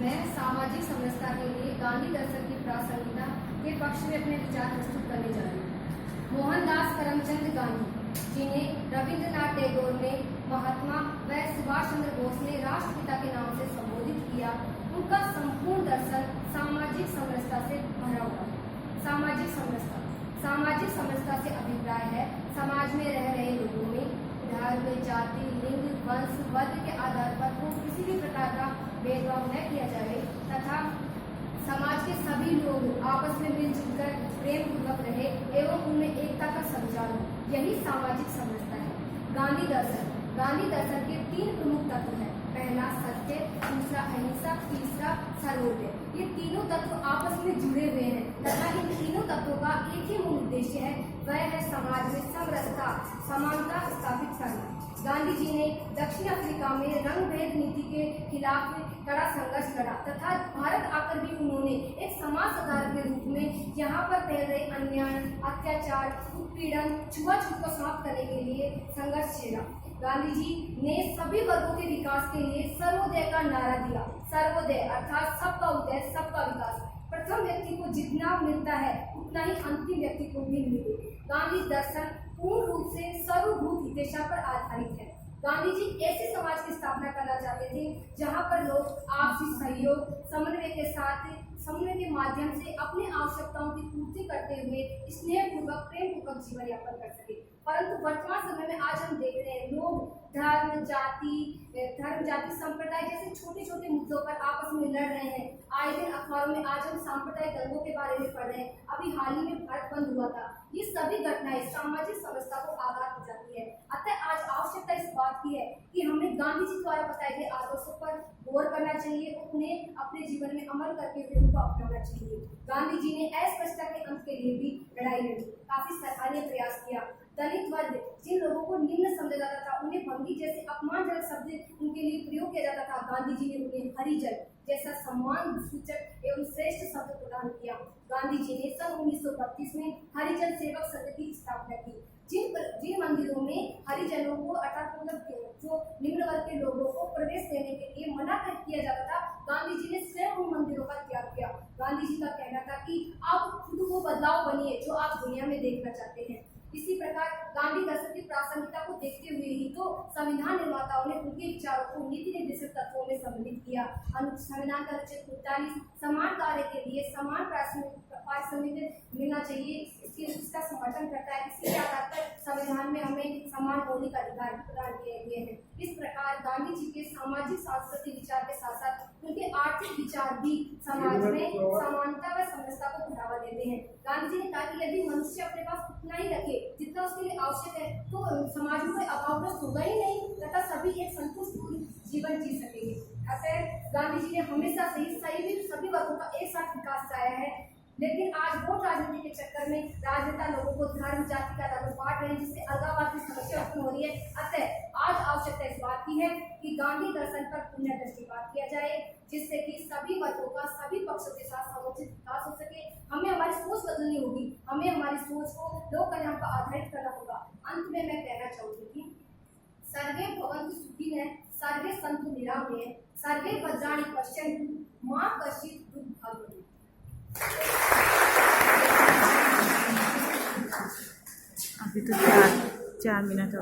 मैं सामाजिक समरसता के लिए गांधी दर्शन की प्रासंगिकता के पक्ष में अपने विचार प्रस्तुत करने जा रही हूँ। मोहनदास करमचंद गांधी जिन्हें रविंद्रनाथ टैगोर ने महात्मा व सुभाष चंद्र बोस ने राष्ट्रपिता के नाम से संबोधित किया, उनका संपूर्ण दर्शन सामाजिक समरसता से भरा हुआ है। सामाजिक समरसता से अभिप्राय है समाज में रह रहे लोगों में धर्म, जाति, लिंग, वंश, वर्ग के आधार पर किसी भी प्रकार का भेदभाव न किया जाए तथा समाज के सभी लोग आपस में मिलजुल कर प्रेम पूर्वक रहे एवं उनमें एकता का संचार हो, यही सामाजिक समरसता है। गांधी दर्शन के 3 प्रमुख तत्व हैं। पहला सत्य, दूसरा अहिंसा, तीसरा सर्वोदय। ये तीनों तत्व आपस में जुड़े हुए हैं तथा इन तीनों तत्वों का एक ही मूल उद्देश्य है, वह है समाज में समरसता, समानता स्थापित करना। गांधी जी ने दक्षिण अफ्रीका में रंग भेद नीति के खिलाफ कड़ा संघर्ष लड़ा तथा भारत आकर भी उन्होंने एक समाज सुधारक के रूप में यहाँ पर फैल रहे अन्याय, अत्याचार, उत्पीड़न, छुआछूत को समाप्त करने के लिए संघर्ष छेड़ा। गांधी जी ने सभी वर्गों के विकास के लिए सर्वोदय का नारा दिया। सर्वोदय अर्थात सबका उदय, सबका विकास। प्रथम व्यक्ति को जितना मिलता है उतना ही अंतिम व्यक्ति को भी मिले। गांधी दर्शन पूर्ण रूप से सर्वभूत हितेच्छा पर आधारित है। गांधी जी ऐसे समाज की स्थापना करना चाहते थे जहां पर लोग आपसी सहयोग, समन्वय के माध्यम से अपनी आवश्यकताओं की पूर्ति करते हुए स्नेहपूर्वक, प्रेम पूर्वक जीवन यापन कर सके। परंतु वर्तमान समय में आज हम देख रहे हैं लोग धर्म, जाति, संप्रदाय जैसे छोटे छोटे मुद्दों पर आपस में लड़ रहे हैं। आए दिन अखबारों में आज हम सांप्रदायिक दंगों के बारे में पढ़ रहे हैं। अभी हाल ही में भारत बंद हुआ था। ये सभी घटनाएं सामाजिक समरसता को आघात पहुंचाती है। अतः आज आवश्यकता इस बात की है कि हमें गांधी जी द्वारा बताए गए आदर्शों पर गौर करना चाहिए, उन्हें अपने जीवन में अमल करते हुए उनको अपनाना चाहिए। गांधी जी ने अस्पृश्यता के अंत के लिए भी लड़ाई लड़ी, काफी सराहनीय प्रयास किया। दलित वर्ग जिन लोगों को निम्न समझा जाता था, उन्हें भंगी जैसे अपमानजनक शब्द उनके लिए प्रयोग किया जाता था, गांधी जी ने उन्हें हरिजन जैसा सम्मान सूचक एवं श्रेष्ठ शब्द प्रदान किया। गांधी जी ने सन 1932 में हरिजन सेवक संघ की स्थापना की। जिन मंदिरों में हरिजनों को अर्थात जो निम्न वर्ग के लोगों को प्रवेश देने के लिए मना किया जाता था, गांधी जी ने स्वयं उन मंदिरों का त्याग किया। गांधी जी का कहना था कि आप खुद को बदलाव बनिए जो आप दुनिया में देखना चाहते हैं। इसी प्रकार गांधी दर्शन की प्रासंगिकता को देखते हुए ही तो संविधान निर्माताओं ने उनके विचारों को नीति निर्देशक तत्वों में सम्मिलित किया। संविधान का अनुच्छेद 43 समान कार्य के लिए समान पारिश्रमिक मिलना चाहिए, इसका समर्थन करता है। इसी के आधार पर संविधान में हमें समान मौलिक अधिकार प्रदान किए गए हैं। इस प्रकार गांधी जी के सामाजिक सांस्कृतिक विचार के साथ साथ उनके आर्थिक विचार भी समाज में समानता व समरसता को बढ़ावा देते हैं। गांधी जी ने कहा कि यदि मनुष्य अपने पास उतना ही रखे जितना उसके लिए आवश्यक है तो समाज में कोई अभावग्रस्त होगा ही नहीं तथा सभी एक संतुष्ट जीवन जी सकेंगे। अतः गांधी जी ने हमेशा सभी वर्गों का एक साथ विकास चाहा है, लेकिन आज वोट राजनीति के चक्कर में राजनेता लोगों को धर्म, जाति का आधार बांट रहे हैं, जिससे अलगाववाद की समस्या उत्पन्न हो रही है। अतः आज आवश्यकता इस बात की है कि गांधी दर्शन पर पुनः दृष्टिपात किया जाए, जिससे कि सभी वर्गों का सभी पक्षों के साथ समुचित विकास हो सके। हमें हमारी सोच बदलनी होगी, हमें हमारी सोच को लोक कल्याण पर आधारित करना होगा। अंत में मैं कहना चाहूंगी कि सर्वे भवन्तु सुखिनः, सर्वे सन्तु निरामयाः, सर्वे भद्राणि पश्यन्तु मा कश्चित् दुःखभाग्। अभी तो 4 मिनट